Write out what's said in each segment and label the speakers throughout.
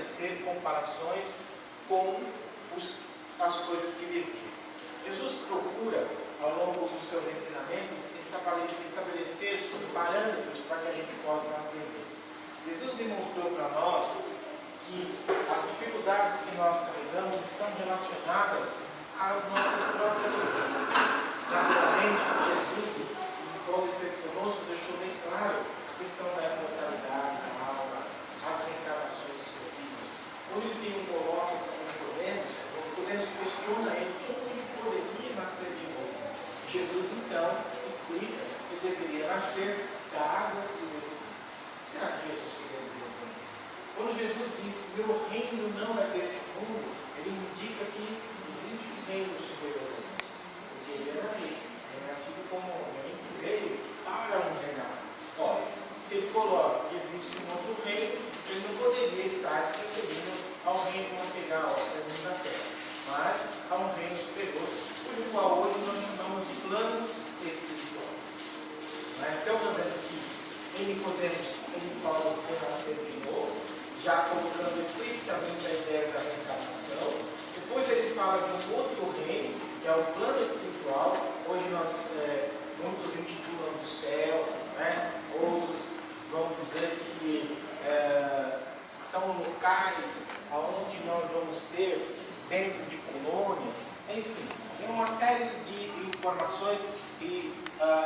Speaker 1: estabelecer comparações com as coisas que deviam. Jesus procura, ao longo dos seus ensinamentos, estabelecer parâmetros para que a gente possa aprender. Jesus demonstrou para nós que as dificuldades que nós carregamos estão relacionadas às nossas próprias vidas. Naturalmente, Jesus, quando esteve conosco, deixou bem claro a questão da imortalidade da alma, as reencarnações sucessivas. Quando ele tem um coloca com Nicodemos questiona ele como ele poderia nascer de novo. Jesus, então, explica que deveria nascer da água e do Espírito. Será que Jesus queria dizer com isso? Quando Jesus disse, meu reino não é deste mundo, ele indica que existe um reino superior a nós. Porque ele era rei, ele era tido como alguém que veio para um reinado. Ora, se ele coloca que existe um outro reino, ele não poderia estar se referindo ao reino material, ao reino da terra, mas a um reino superior, por qual hoje nós chamamos de plano espiritual. Então nós vemos que em Nicodemos ele fala do renascer de novo, já colocando explicitamente a ideia da reencarnação. Depois ele fala de um outro reino, que é o plano espiritual. Hoje muitos intitulam do céu, outros vão dizer que são locais onde nós vamos ter dentro de colônias, enfim, tem uma série de informações e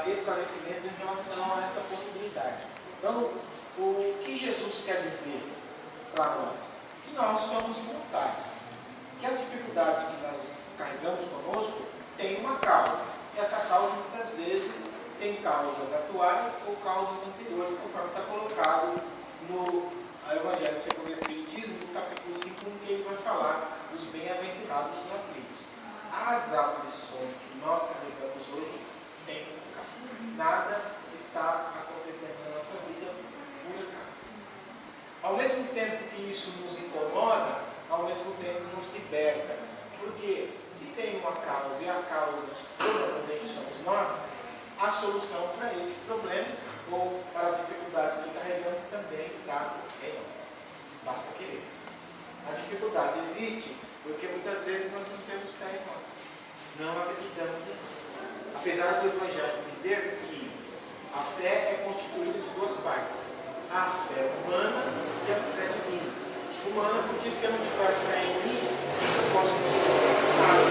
Speaker 1: esclarecimentos em relação a essa possibilidade. Então, o que Jesus quer dizer para nós? Que nós somos mortais, que as dificuldades que nós carregamos conosco têm uma causa, e essa causa muitas vezes tem causas atuais ou causas anteriores, conforme está colocado no Evangelho segundo o Espiritismo, no capítulo 5, que ele vai falar dos bem-aventurados dos aflitos. As aflições que nós carregamos hoje têm um caso. Nada está acontecendo na nossa vida por acaso. Ao mesmo tempo que isso nos incomoda, ao mesmo tempo nos liberta. Porque se tem uma causa e a causa provavelmente somos nós, a solução para esses problemas ou para as dificuldades que carregamos também está em nós. Basta querer. A dificuldade existe porque muitas vezes nós não temos fé em nós. Não acreditamos em nós. Apesar do Evangelho dizer que a fé é constituída de duas partes. A fé humana e a fé divina. Humana porque se eu não tiver fé em mim, eu posso conseguir nada.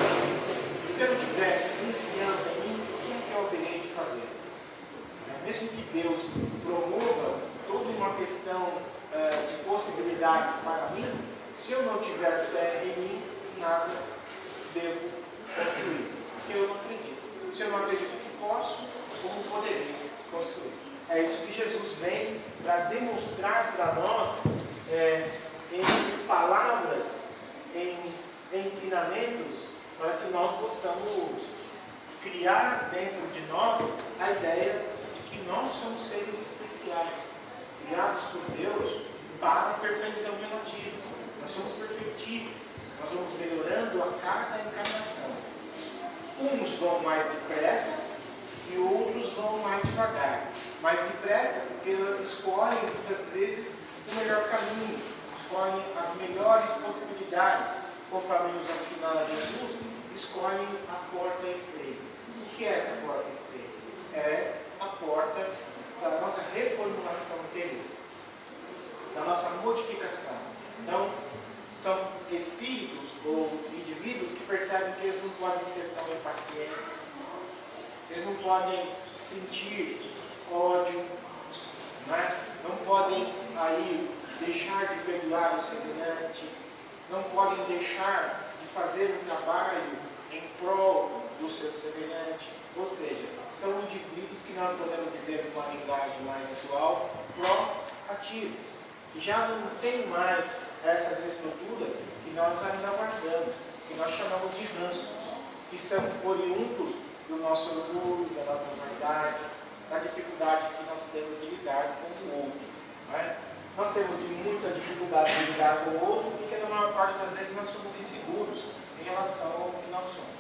Speaker 1: Se eu não tiver confiança em mim, o que é que eu haverei de fazer? Mesmo que Deus promova toda uma questão de possibilidades para mim, se eu não tiver fé em mim, nada devo construir. Porque eu não acredito. Se eu não acredito que posso, como poderia construir? É isso que Jesus vem para demonstrar para nós em palavras, em ensinamentos, para que nós possamos criar dentro de nós a ideia de que nós somos seres especiais, criados por Deus para a perfeição relativa. Nós somos perfeitíveis, nós vamos melhorando a cada encarnação. Uns vão mais depressa e outros vão mais devagar. Mais depressa porque escolhem muitas vezes o melhor caminho, escolhem as melhores possibilidades, conforme nos assinala Jesus, escolhem a porta estreita. O que é essa porta estreita? É a porta da nossa reformulação interior, da nossa modificação. Então, são espíritos ou indivíduos que percebem que eles não podem ser tão impacientes, eles não podem sentir ódio, não podem aí deixar de perdoar o semelhante, não podem deixar de fazer um trabalho em prol do seu semelhante. Ou seja, são indivíduos que nós podemos dizer, com uma linguagem mais atual, proativos, que já não tem mais essas estruturas que nós ainda guardamos, que nós chamamos de ranços, que são oriundos do nosso orgulho, da nossa vaidade, da dificuldade que nós temos de lidar com o outro. Nós temos muita dificuldade de lidar com o outro, porque na maior parte das vezes nós somos inseguros em relação ao que nós somos.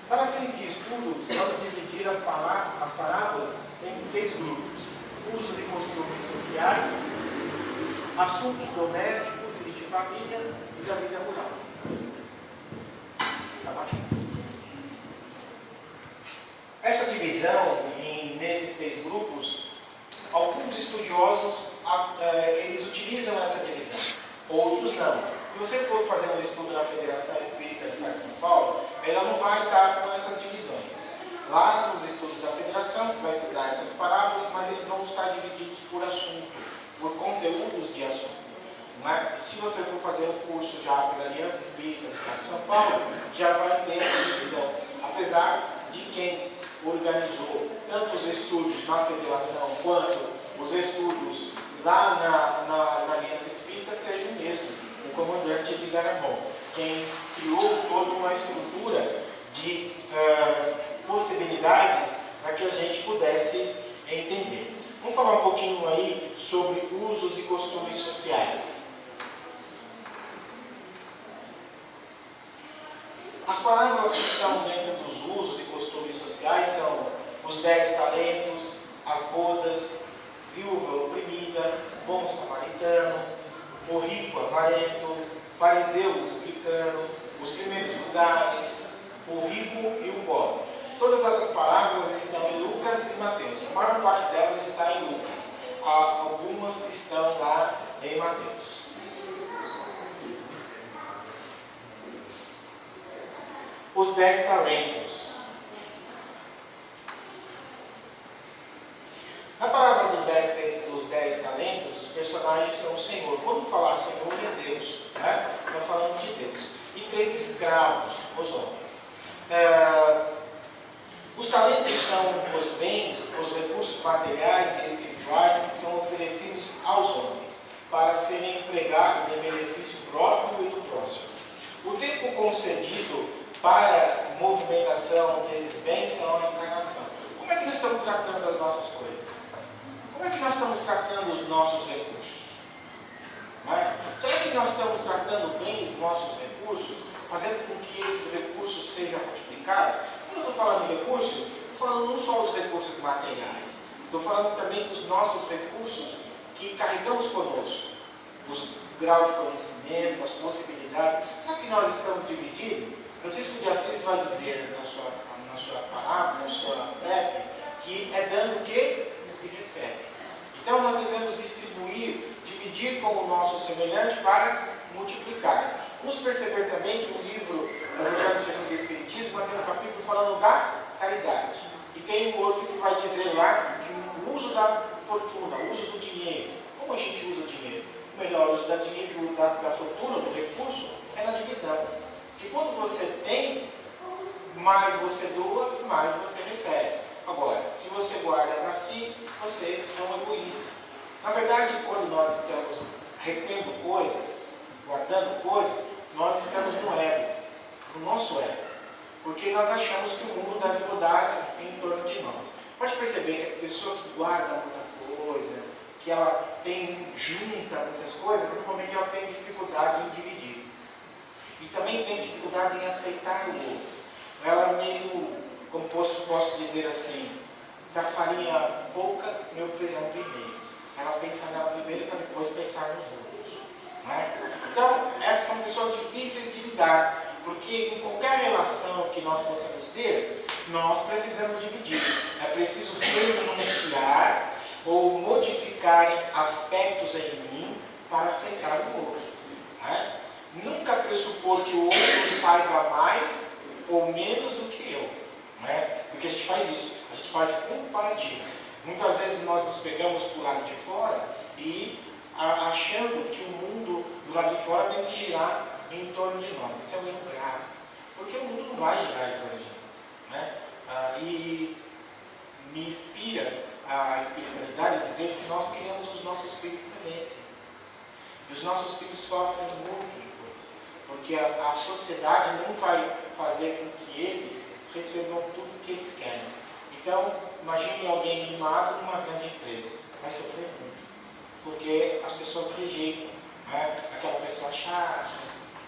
Speaker 1: Para fins de estudo, vamos dividir as parábolas em 3 grupos: usos e costumes sociais, assuntos domésticos e de família e da vida rural. Tá baixo? Essa divisão nesses 3 grupos, alguns estudiosos eles utilizam essa divisão, outros não. Se você for fazer um estudo na Federação Espírita do Estado de São Paulo, ela não vai estar com essas divisões. Lá nos estudos da Federação, você vai estudar essas parábolas, mas eles vão estar divididos por assunto, por conteúdos de assunto. Não é? Se você for fazer um curso já pela Aliança Espírita do Estado de São Paulo, já vai ter essa divisão. Apesar de quem organizou tanto os estudos na Federação quanto os estudos lá na Aliança Espírita seja o mesmo, o comandante Edgar Amon, quem criou toda uma estrutura de possibilidades para que a gente pudesse entender. Vamos falar um pouquinho aí sobre usos e costumes sociais. As parábolas que estão dentro dos usos e costumes sociais são os 10 talentos, as bodas, viúva oprimida, bom samaritano, o rico avarento, fariseu publicano, os primeiros lugares, o rico e o pobre. Todas essas parábolas estão em Lucas e Mateus. A maior parte delas está em Lucas. Algumas estão lá em Mateus. Os 10 talentos. Na parábola dos 10 talentos, os personagens são o Senhor. Quando falar Senhor é Deus, né? Estamos falando de Deus. E 3 escravos, os homens. Os talentos são os bens, os recursos materiais e espirituais que são oferecidos aos homens para serem empregados em benefício próprio e do próximo. O tempo concedido para movimentação desses bens são a encarnação. Como é que nós estamos tratando as nossas coisas? Como é que nós estamos tratando os nossos recursos? Não é? Será que nós estamos tratando bem os nossos recursos, fazendo com que esses recursos sejam multiplicados? Quando eu estou falando de recursos, estou falando não só os recursos materiais, estou falando também dos nossos recursos que carregamos conosco, os graus de conhecimento, as possibilidades. Será que nós estamos dividindo? Francisco de Assis vai dizer na sua palavra, na sua prece, que é dando o que se recebe. Então nós devemos distribuir, dividir com o nosso semelhante para multiplicar. Vamos perceber também que o livro do Evangelho segundo o Espiritismo tem um capítulo falando da caridade. E tem um outro que vai dizer lá que o uso da fortuna, o uso do dinheiro. Como a gente usa o dinheiro? O melhor uso da fortuna, do recurso, é na divisão. Porque quando você tem, mais você doa, mais você recebe. Agora, se você guarda para si, você é um egoísta. Na verdade, quando nós estamos retendo coisas, guardando coisas, nós estamos no ego, no nosso ego. Porque nós achamos que o mundo deve rodar em torno de nós. Pode perceber que a pessoa que guarda muita coisa, que ela junta muitas coisas, normalmente ela tem dificuldade em dividir. E também tem dificuldade em aceitar o outro. Ela é meio, como posso dizer assim, se a farinha pouca, meu feijão primeiro. Ela pensa nela primeiro para depois pensar nos outros. Não é? Então, essas são pessoas difíceis de lidar, porque em qualquer relação que nós possamos ter, nós precisamos dividir. É preciso renunciar ou modificar aspectos em mim para aceitar o outro. Não é? Nunca pressupor que o outro saiba mais ou menos do que eu. Não é? Porque a gente faz isso, a gente faz comparativo. Muitas vezes nós nos pegamos para o lado de fora e achando que o mundo do lado de fora tem que girar em torno de nós. Isso é um erro grave, porque o mundo não vai girar em torno de nós. Né? E me inspira a espiritualidade dizer que nós criamos os nossos filhos também assim. E os nossos filhos sofrem muito depois, porque a sociedade não vai fazer com que eles recebam tudo o que eles querem. Então, imagine alguém mimado numa grande empresa, vai sofrer muito, porque as pessoas rejeitam, né? Aquela pessoa chata,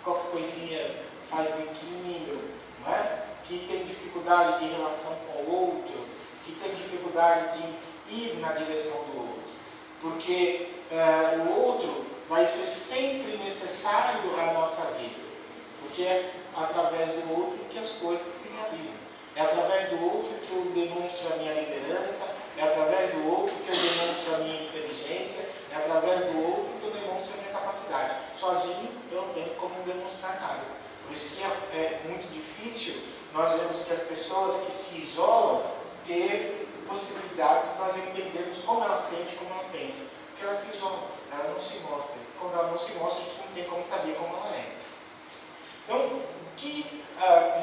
Speaker 1: qualquer coisinha faz biquinho, não é? Que tem dificuldade de relação com o outro, que tem dificuldade de ir na direção do outro, porque o outro porque é através do outro que as coisas se realizam. É através do outro que eu demonstro a minha liderança, é através do outro que eu demonstro a minha inteligência, é através do outro que eu demonstro a minha capacidade. Sozinho eu não tenho como demonstrar nada. Por isso que é muito difícil nós vemos que as pessoas que se isolam ter possibilidade de nós entendermos como ela sente, como ela pensa. Porque ela se isola, ela não se mostra. Quando ela não se mostra, a gente não tem como saber como ela é. Então, o que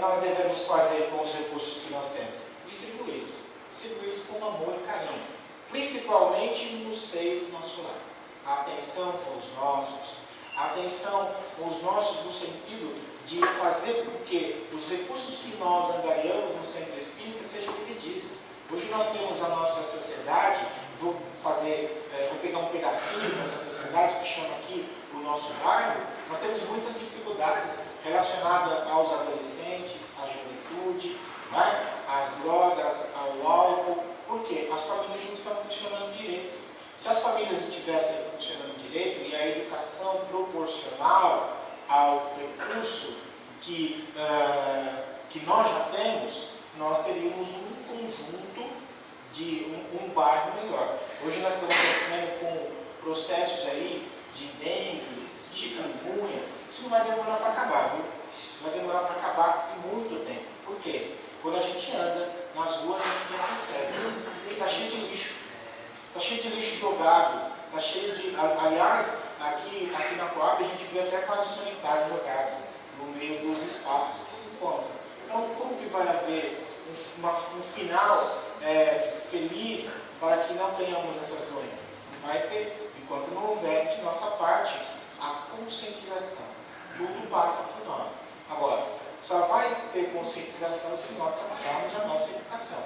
Speaker 1: nós devemos fazer com os recursos que nós temos? Distribuí-los. Distribuí-los com amor e carinho. Principalmente no seio do nosso lar. A atenção com os nossos. A atenção com os nossos no sentido de fazer com que os recursos que nós angariamos no centro espírita sejam divididos. Hoje nós temos a nossa sociedade, vou pegar um pedacinho dessa sociedade que chama aqui o nosso bairro, nós temos muitas dificuldades relacionadas aos adolescentes, à juventude, né? Às drogas, ao álcool. Por quê? As famílias não estão funcionando direito. Se as famílias estivessem funcionando direito e a educação proporcional ao recurso que nós já temos, nós teríamos um conjunto de um bairro melhor. Hoje nós estamos sofrendo com processos aí de dengue, chikungunya. Isso não vai demorar para acabar, viu? Isso vai demorar para acabar em muito tempo. Por quê? Quando a gente anda nas ruas, a gente já percebe. Está cheio de lixo. Está cheio de lixo jogado. Está cheio de... Aliás, aqui na Coab a gente vê até vaso sanitário jogado no meio dos espaços que se encontram. Então, como que vai haver um final feliz para que não tenhamos essas doenças? Não vai ter, enquanto não houver de nossa parte a conscientização. Tudo passa por nós. Agora, só vai ter conscientização se nós trabalharmos a nossa educação.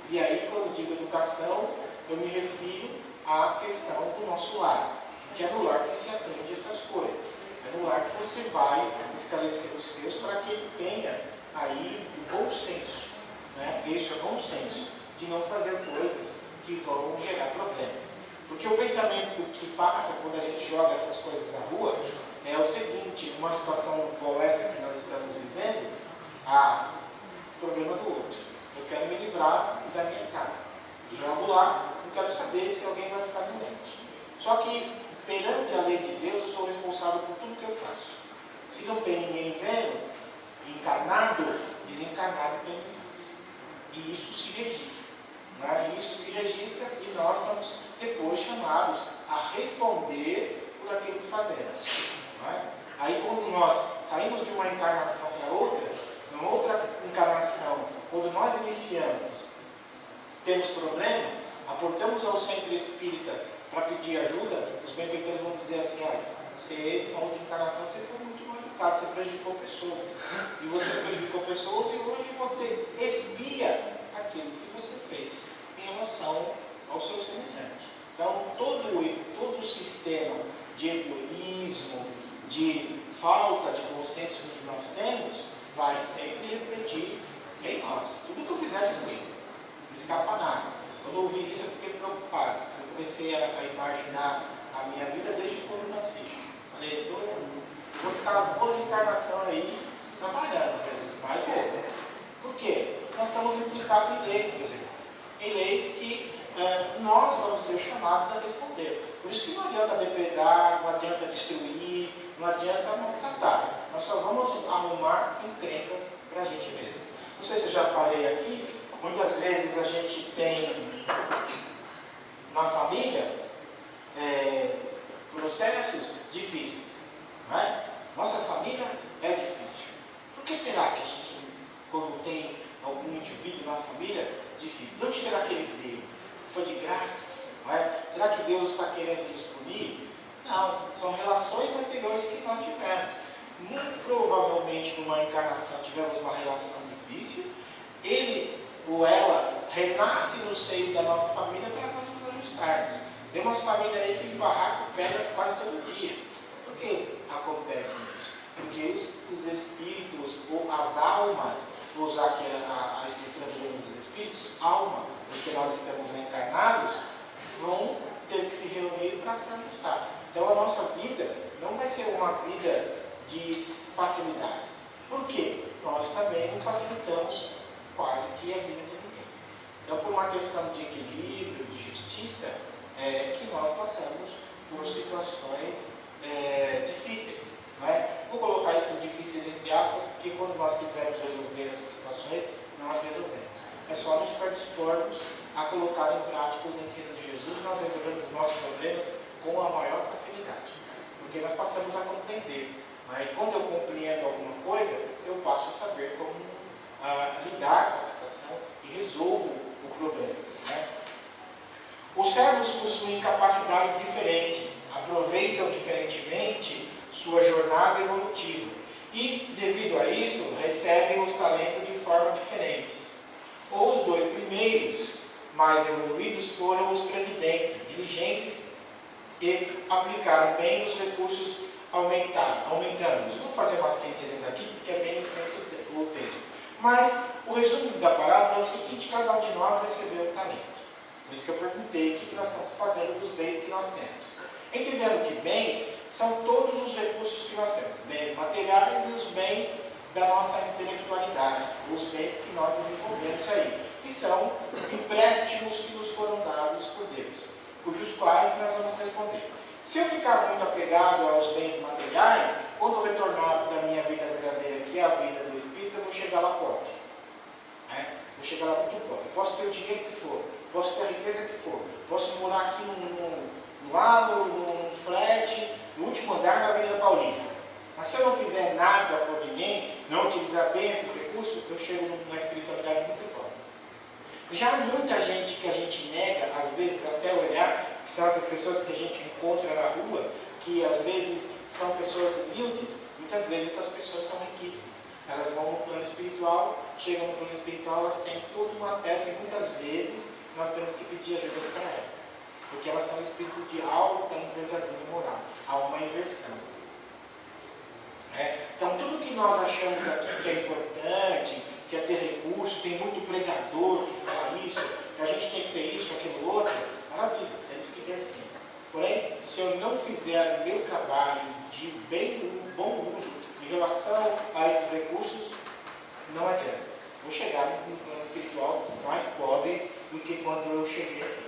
Speaker 1: E aí, quando eu digo educação, eu me refiro à questão do nosso lar, que é no lar que se aprende essas coisas. É no lar que você vai esclarecer os seus para que ele tenha aí o bom senso, né? Isso é bom senso, de não fazer coisas que vão gerar problemas. Porque o pensamento que passa quando a gente joga essas coisas na rua é o seguinte: numa situação como essa que nós estamos vivendo, problema do outro. Eu quero me livrar da minha casa. Eu jogo lá, não quero saber se alguém vai ficar doente. Só que, perante a lei de Deus, eu sou responsável por tudo que eu faço. Se não tem ninguém vendo, encarnado, desencarnado tem mais. E isso se registra. Né? Isso se registra e nós somos depois chamados a responder por aquilo que fazemos. Né? Aí quando nós saímos de uma encarnação para outra, numa outra encarnação, quando nós iniciamos, temos problemas, aportamos ao centro espírita para pedir ajuda, os benfeitores vão dizer assim: olha, você, na outra encarnação, você foi muito mal educado, você prejudicou pessoas. E você prejudicou pessoas e hoje você expia aquilo que você fez em relação ao seu semelhante. Então, todo o sistema de egoísmo, de falta de bom senso que nós temos, vai sempre refletir em nós. Tudo que eu fizer de mim, não escapa nada. Quando eu ouvi isso, eu fiquei preocupado. Eu comecei a imaginar a minha vida desde quando eu nasci. Falei, eu vou ficar as boas encarnações aí trabalhando, mas vou. Por quê? Nós estamos implicados em leis, meus irmãos. Em leis que nós vamos ser chamados a responder. Por isso que não adianta depredar, não adianta destruir, não adianta maltratar. Nós só vamos arrumar encrenca para a gente mesmo. Não sei se eu já falei aqui, muitas vezes a gente tem na família processos difíceis. Não é? Nossa família é difícil. Por que será que a gente, quando tem algum indivíduo na família, difícil? De onde será que ele veio? Foi de graça? Não é? Será que Deus está querendo nos punir? Não, são relações anteriores que nós tivemos. Muito provavelmente, numa encarnação, tivemos uma relação difícil. Ele ou ela renasce no seio da nossa família para nós nos ajustarmos. Tem umas famílias aí que barracam pedra quase todo dia. Por que acontece isso? Porque os espíritos, ou as almas, vou usar aqui a estrutura do livro dos espíritos, alma, porque nós estamos encarnados, vão ter que se reunir para se ajustar. Então a nossa vida não vai ser uma vida de facilidades. Por quê? Nós também não facilitamos quase que a vida de ninguém. Então, por uma questão de equilíbrio, de justiça, que nós passamos por situações difíceis. Não é? Vou colocar esses difíceis entre aspas, porque quando nós quisermos resolver essas situações, nós resolvemos. É só nos predispormos a colocar em prática os ensinos de Jesus, nós resolvemos os nossos problemas com a maior facilidade. Porque nós passamos a compreender. Mas quando eu compreendo alguma coisa, eu passo a saber como lidar com a situação e resolvo o problema. Né? Os servos possuem capacidades diferentes, aproveitam diferentemente sua jornada evolutiva e, devido a isso, recebem os talentos de forma diferentes. Os dois primeiros, mais evoluídos, foram os previdentes, diligentes e aplicaram bem os recursos aumentando-os. Vou fazer uma síntese daqui, porque é bem extenso o texto. Mas o resumo da parábola é o seguinte: cada um de nós recebeu um talento. Por isso que eu perguntei o que nós estamos fazendo dos bens que nós temos. Entendendo que bens são todos os recursos que nós temos. Bens materiais e os bens da nossa intelectualidade. Os bens que nós desenvolvemos aí. Que são empréstimos que nos foram dados por Deus. Cujos quais nós vamos responder. Se eu ficar muito apegado aos bens materiais, quando retornar para a minha vida verdadeira, que é a vida do Espírito, eu vou chegar lá pobre. Vou chegar lá muito pobre. Posso ter o dinheiro que for, posso ter a riqueza que for, posso morar aqui num flat, no último andar da Avenida Paulista. Mas se eu não fizer nada por ninguém, não utilizar bem esse recurso, eu chego na espiritualidade muito pobre. Já muita gente que a gente nega, às vezes até olhar, que são essas pessoas que a gente encontra na rua, que às vezes são pessoas humildes, muitas vezes essas pessoas são riquíssimas. Elas vão no plano espiritual, chegam no plano espiritual, elas têm todo um acesso e muitas vezes nós temos que pedir ajuda para elas. Porque elas são espíritos de alta envergadura moral. Há uma inversão. Então tudo que nós achamos aqui que é importante, que é ter recurso, tem muito pregador que fala isso, que a gente tem que ter isso, aquilo, outro, maravilha, temos que ter sim. Porém, se eu não fizer o meu trabalho de bom uso em relação a esses recursos, não adianta. Vou chegar no plano espiritual mais pobre do que quando eu cheguei aqui.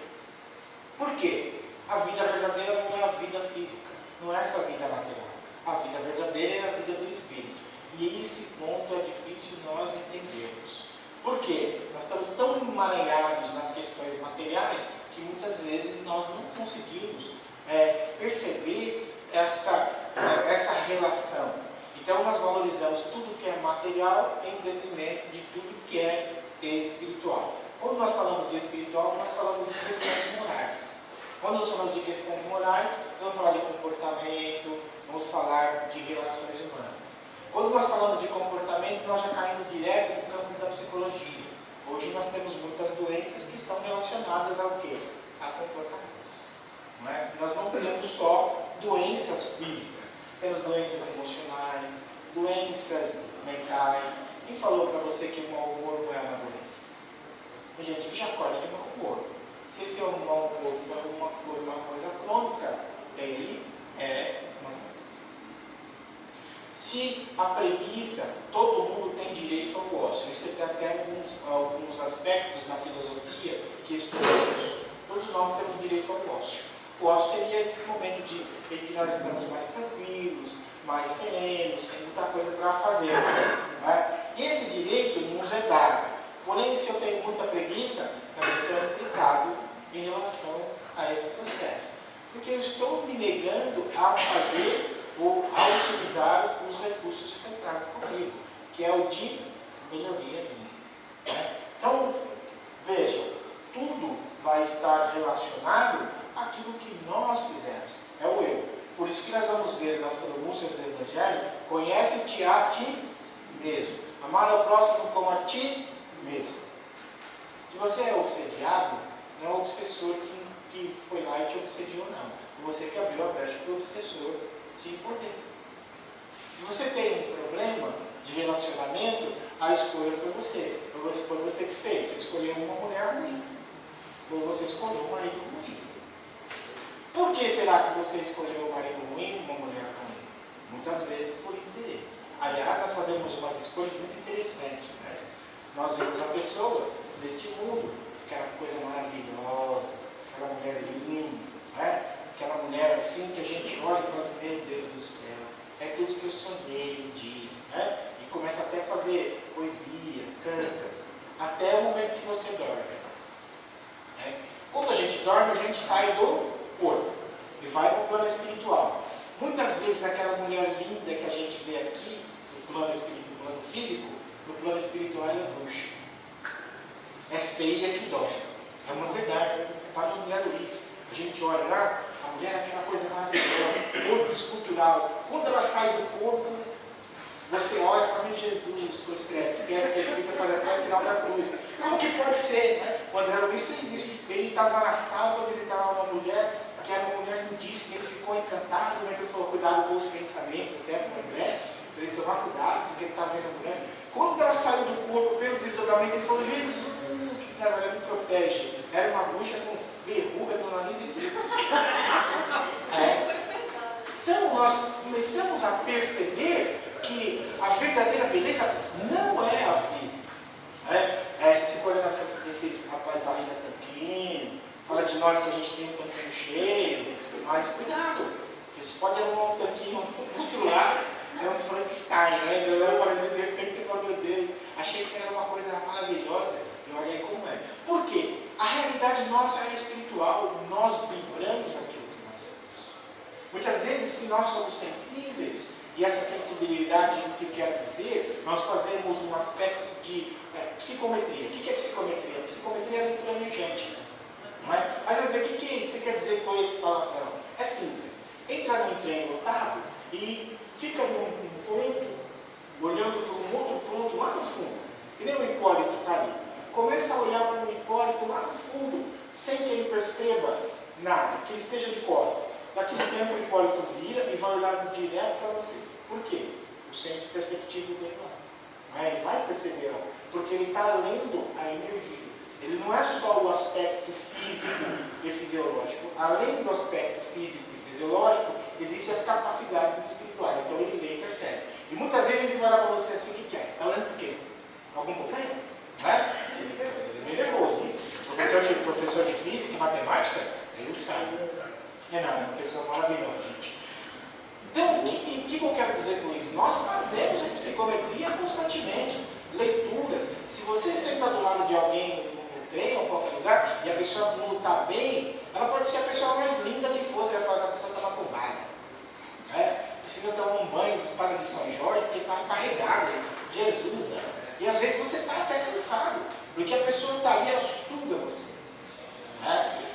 Speaker 1: Por quê? A vida verdadeira não é a vida física, não é essa vida material. A vida verdadeira é a vida do Espírito. E esse ponto é difícil nós entendermos. Por quê? Nós estamos tão emaranhados nas questões materiais que muitas vezes nós não conseguimos perceber essa relação. Então nós valorizamos tudo que é material em detrimento de tudo que é espiritual. Quando nós falamos de espiritual, nós falamos de questões morais. Quando nós falamos de questões morais, vamos falar de comportamento, vamos falar de relações humanas. Quando nós falamos de comportamento, nós já caímos direto no campo da psicologia. Hoje nós temos muitas doenças que estão relacionadas ao quê? A comportamentos. Não é? Nós não temos só doenças físicas, temos doenças emocionais, doenças mentais. Quem falou para você que o mau humor não é uma doença? A gente já acorda de mau humor. Se esse mau humor for uma coisa crônica, ele é uma doença. Se a preguiça, todo mundo tem direito ao ócio. Isso tem até alguns aspectos na filosofia que estudamos. Todos nós temos direito ao ócio. O ócio seria esse momento em que nós estamos mais tranquilos, mais serenos, sem muita coisa para fazer. Né? E esse direito nos é dado. Porém, se eu tenho muita preguiça, também estou implicado em relação a esse processo. Porque eu estou me negando a fazer ou a utilizar os recursos que eu trago comigo, que é o de melhoria minha. Né? Então, vejam, tudo vai estar relacionado àquilo que nós fizemos. É o eu. Por isso que nós vamos ver nas pronúncias do Evangelho: conhece-te a ti mesmo. Amar ao próximo como a ti mesmo. Se você é obsediado, não é o obsessor que foi lá e te obsediou, não. Você que abriu a brecha para o obsessor te impoder. Se você tem um problema de relacionamento, a escolha foi você. Foi você que fez. Você escolheu uma mulher ruim. Ou você escolheu um marido ruim. Por que será que você escolheu um marido ruim ou uma mulher ruim? Muitas vezes por interesse. Aliás, nós fazemos umas nós vemos a pessoa deste mundo, aquela coisa maravilhosa, aquela mulher linda, né? Aquela mulher assim que a gente olha e fala assim, meu Deus do céu, é tudo que eu sonhei um dia, né? E começa até a fazer poesia, canta, até o momento que você dorme. Né? Quando a gente dorme, a gente sai do corpo e vai para o plano espiritual. Muitas vezes aquela mulher linda que a gente vê aqui, no plano físico, no plano espiritual ela é bruxa. É feia que dói. É uma verdade. Está no Mulher Luiz. A gente olha lá, a mulher é aquela coisa maravilhosa, corpo escultural. Quando ela sai do corpo, você olha e fala, meu Jesus, cruz credo, esquece que a Espírita fazer até sinal da cruz. Como que pode ser? Né? O André Luiz fez isso. Ele estava na sala para visitar uma mulher, que era uma mulher lindíssima, ele ficou encantado, mas ele falou, cuidado com os pensamentos, até para o André, para ele tomar cuidado, porque ele estava vendo a mulher. Quando ela saiu do corpo pelo desdobramento, ele falou, Jesus, que na verdade me protege. Era uma bruxa com verruga no nariz e tudo. Então nós começamos a perceber que a verdadeira beleza não é a física. Se você olha nesses rapazes da Rina Tanquinho, fala de nós que a gente tem um tanquinho cheio, mas cuidado, você pode arrumar um tanquinho do outro lado, é um Frankenstein, né? De repente você fala, meu Deus, achei que era uma coisa maravilhosa, e olha aí como é. Por quê? A realidade nossa é espiritual, nós vibramos aquilo que nós somos. Muitas vezes, se nós somos sensíveis, e essa sensibilidade, o que eu quero dizer, nós fazemos um aspecto de psicometria. O que é psicometria? Psicometria é leitura energética. Não é? Mas vamos dizer, o que você quer dizer com esse palavrão? É simples. Entra num trem lotado e fica num ponto, olhando para um outro ponto lá no fundo. Que nem o Hipólito está ali. Começa a olhar para o Hipólito lá no fundo, sem que ele perceba nada, que ele esteja de costas. Daqui a tempo o Hipólito vira e vai olhar direto para você. Por quê? O senso perceptivo dele lá. Ele vai perceber lá. Porque ele está lendo a energia. Ele não é só o aspecto físico e fisiológico. Além do aspecto físico e fisiológico, existem as capacidades espirituais. Então ele lê e percebe. E muitas vezes ele vai lá para você assim, o que quer? Está olhando por quê? Algum problema? Não é? Ele é meio nervoso. Professor de física e matemática, ele sabe. É uma pessoa maravilhosa, gente. Então, o que eu quero dizer com isso? Nós fazemos psicometria constantemente, leituras. Se você senta do lado de alguém no trem ou em qualquer lugar, e a pessoa não está bem, ela pode ser a pessoa mais linda que fosse, ela faz a pessoa estar tombada. Precisa tomar um banho de espada de São Jorge, porque está carregada. Jesus, né? E às vezes você sai até cansado, porque a pessoa está ali, ela suga você.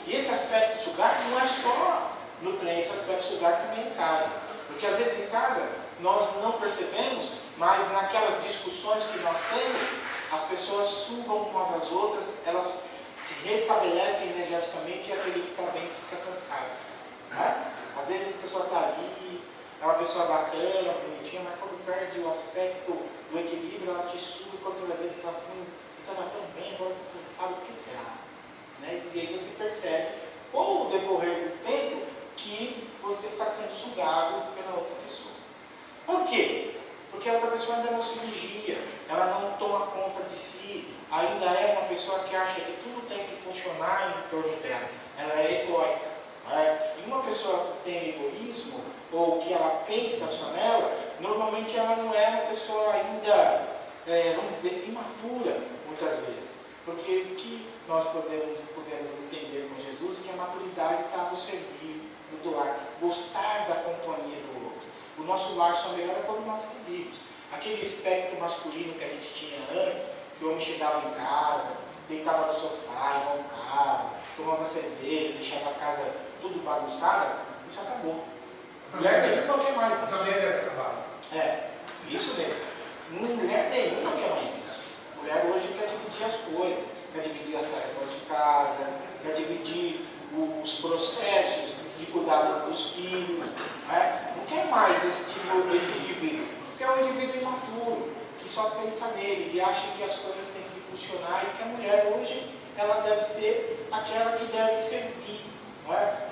Speaker 1: E esse aspecto sugar não é só no trem, esse aspecto sugar também em casa. Porque às vezes em casa nós não percebemos, mas naquelas discussões que nós temos, as pessoas sugam umas às outras, elas se restabelecem energeticamente e aquele que está bem fica cansado. Às vezes a pessoa está ali, é uma pessoa bacana, bonitinha, mas quando perde o aspecto do equilíbrio, ela te suga, quando você vai ver, você fala, eu estava tão bem, agora estou cansado, o que será? E aí você percebe, com o decorrer do tempo, que você está sendo sugado pela outra pessoa. Por quê? Porque a outra pessoa ainda não se vigia, ela não toma conta de si, ainda é uma pessoa que acha que tudo tem que funcionar em torno dela. Ela é egóica. E uma pessoa que tem egoísmo, ou que ela pensa só nela, normalmente ela não é uma pessoa ainda, vamos dizer, imatura, muitas vezes. Porque o que nós podemos entender com Jesus, que a maturidade está no servir, no doar, gostar da companhia do outro. O nosso lar só melhora quando nós servimos. Aquele aspecto masculino que a gente tinha antes, que o homem chegava em casa, deitava no sofá, roncava, tomava cerveja, deixava a casa tudo bagunçada, isso acabou. Mulher nenhuma quer mais isso. Isso mesmo. Mulher nenhuma quer mais isso. Mulher hoje quer dividir as coisas, quer dividir as tarefas de casa, quer dividir os processos de cuidado dos filhos. Não quer mais esse indivíduo, porque é um indivíduo imaturo, que só pensa nele e acha que as coisas têm que funcionar e que a mulher hoje ela deve ser aquela que deve servir.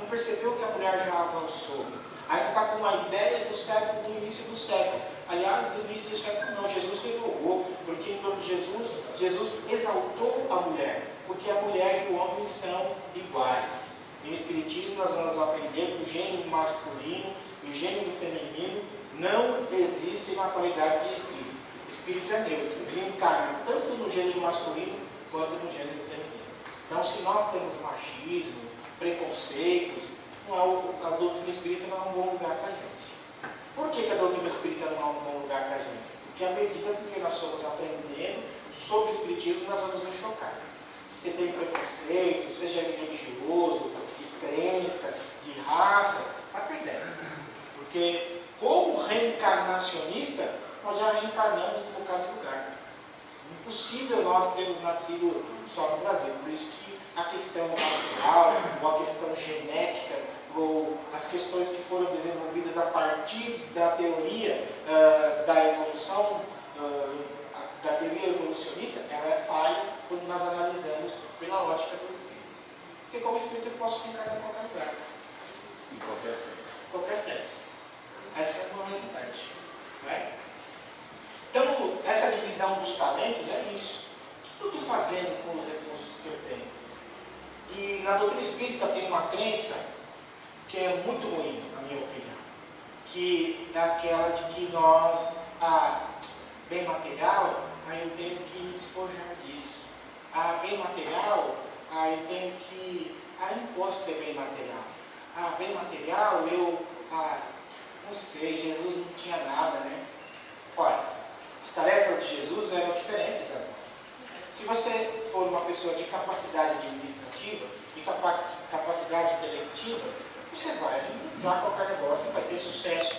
Speaker 1: Não percebeu que a mulher já avançou. Ainda está com uma ideia do século, do início do século. Aliás, do início do século não, Jesus revogou, porque em torno de Jesus Jesus exaltou a mulher, porque a mulher e o homem são iguais. No Espiritismo nós vamos aprender que o gênero masculino e o gênero feminino não existem na qualidade de espírito. O espírito é neutro, ele encarna tanto no gênero masculino quanto no gênero feminino. Então, se nós temos machismo, preconceitos, a doutrina espírita não é um bom lugar para a gente. Por que a doutrina espírita não é um bom lugar para a gente? Porque à medida que nós somos aprendendo sobre o espiritismo, nós vamos nos chocar. Se você tem preconceito, seja religioso, de crença, de raça, vai perdendo. Porque, como reencarnacionista, nós já reencarnamos em um bocado de lugar. Impossível nós termos nascido só no Brasil. Por isso que a questão racial, ou a questão genética, ou as questões que foram desenvolvidas a partir da teoria da evolução, da teoria evolucionista, ela é falha quando nós analisamos pela ótica do espírito. Porque como espírito eu posso reencarnar em qualquer lugar.
Speaker 2: Em qualquer sexo.
Speaker 1: Qualquer sexo. Essa é uma realidade. Não é? Então, essa divisão dos talentos é isso. O que eu estou fazendo com os recursos que eu tenho? E na doutrina espírita tem uma crença que é muito ruim, na minha opinião, que é aquela de que nós, bem material, aí eu tenho que me despojar disso. Bem material, aí eu tenho que, eu posso ter bem material. Bem material, eu, não sei, Jesus não tinha nada, né? Olha, as tarefas de Jesus eram diferentes das nossas. Se você for uma pessoa de capacidade administrativa, de capacidade intelectiva, você vai administrar qualquer negócio e vai ter sucesso.